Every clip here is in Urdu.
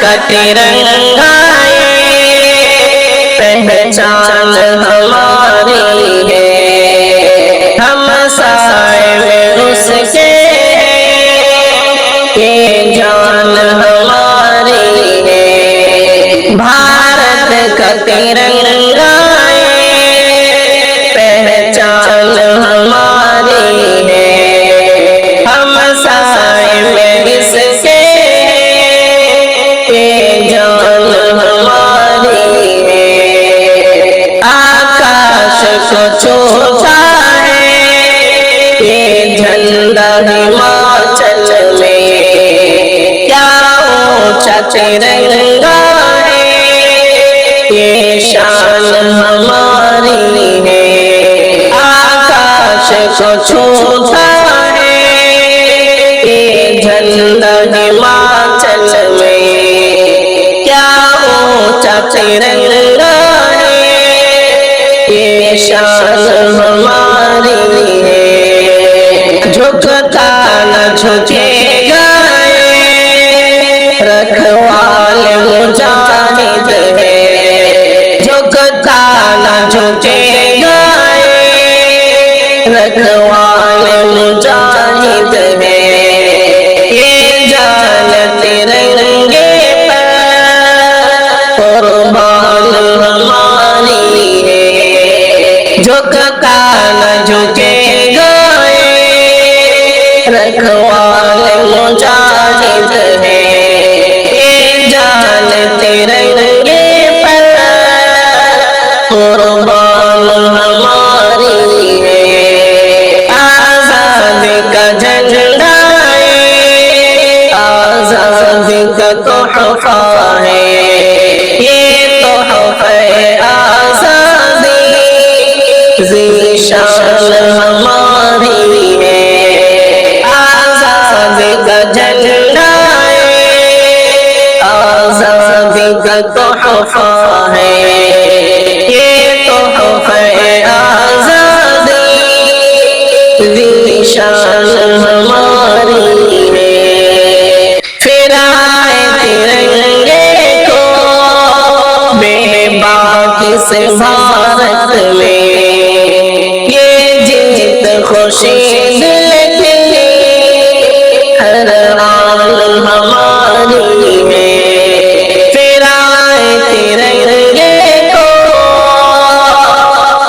کا ترنگا پہچان ہماری ہے، ہم سائے میں اس کے یہ جان ہماری ہے۔ بھارت کا ترنگا پہچان ہماری ہے، ہم سائے میں اس کے یہ جان ہماری ہے۔ آکاش کو چھوتا ہے یہ جھنڈا ہماچل میں، کیا اونچا ترنگا ہے یہ شان ہماری ہے۔ آکاش کو چھوتا ہے یہ جھنڈا ہماچل میں، کیا اونچا ترنگا ہے یہ شان ہماری ہے۔ جھکتا نہ جھکے گا رکھوال مجاہد ہے، جھکتا نہ جھکے گا رکھوال مجاہد ہے۔ یہ جان ترنگے پر قربان ہماری ہے، جھکتا نہ جھکے گا رکھوال مجاہد ہے۔ یہ جان ترنگے پر قربان ہماری ہے۔ آزادی کا جھنڈا آزادی کا تحفہ ہے، یہ تحفہ آزادی ذیشان ہماری ہے۔ آزادی کا جھنڈا آزادی کا تحفہ ہے، یہ تحفہ آزادی ذیشان ہماری ہے۔ پھرائے ترنگے کو بے باک سے بھارت میں، یہ جیت خوشی دل کی ہر آن ہماری ہے۔ پھرائے ترنگے کو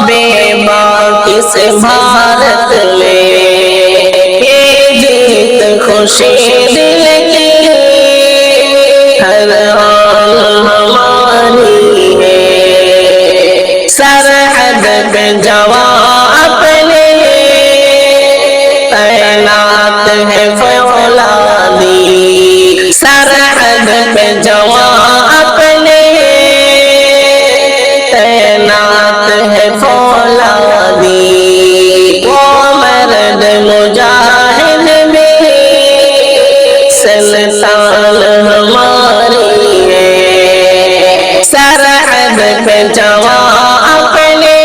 بے باک سے بھارت میں، یہ جیت خوشی دل کی ہر آن ہماری ہے۔ سرحد پہ جوان اپنے تعینات ہے فولادی، سرحد پہ جوان اپنے تعینات ہے فولادی، وہ مرد مجاہد بھی سلطان ہماری ہے۔ سرحد پہ جوان اپنے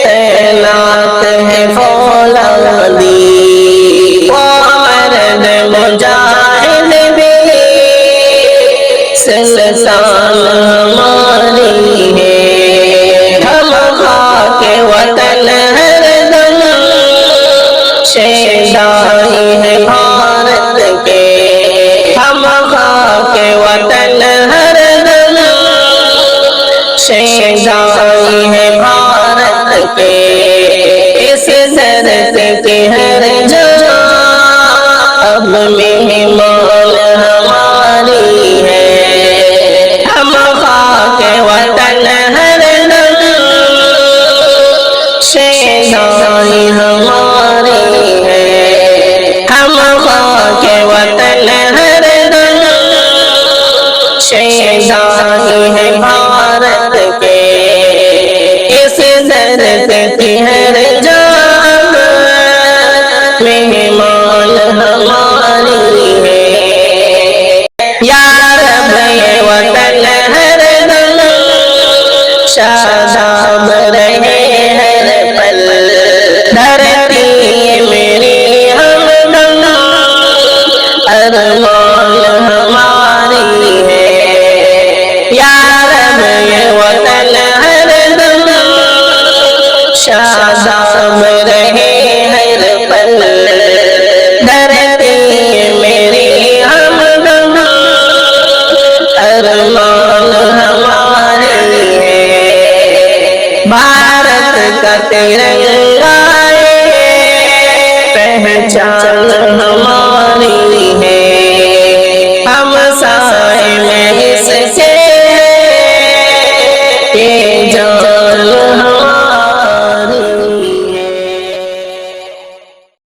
تعینات ہے فولادی، وہ مرد مجاہد بھی سلطان